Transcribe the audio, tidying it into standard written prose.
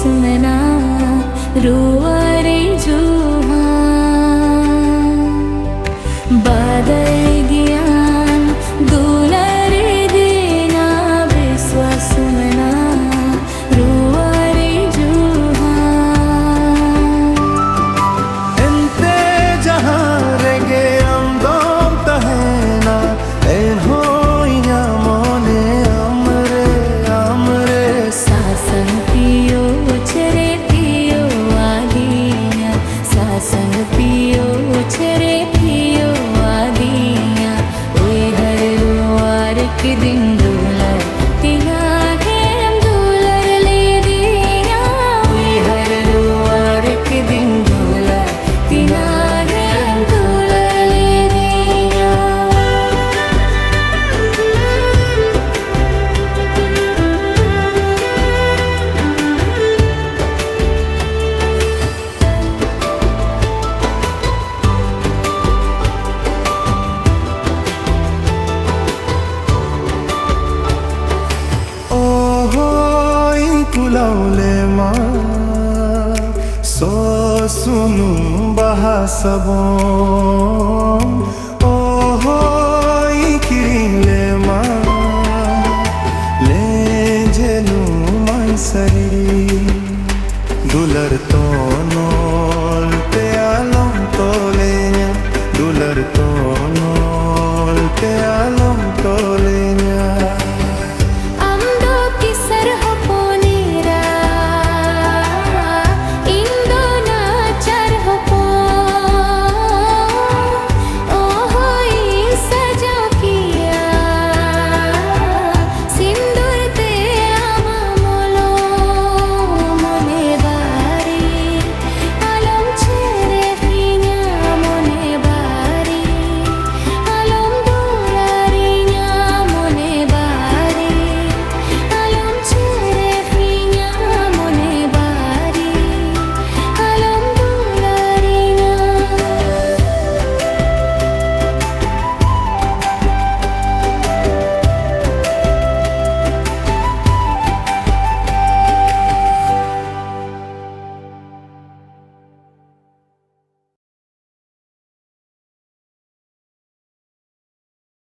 सुमना रुआरे जुहा बादल ज्ञान दुलारे देना विश्वास सुमना रुआरे जुहा एंते जहाँ रेगे अंदों तहना एन हो या मोने अमरे अमरे सासन पियो छरे पियो आदिया सासन पियो छरे पियो आदिया ओए हर रुआर के दिन दुलर तिहारे हम दुलर ले दिया ओए हर रुआर के दिन दुलर तिहारे हम दुलर ले दिया कुलाउले मा सो सुनु बहा सबो ओहो किरिले मा ले जेनु माइसरी दुलर तो नो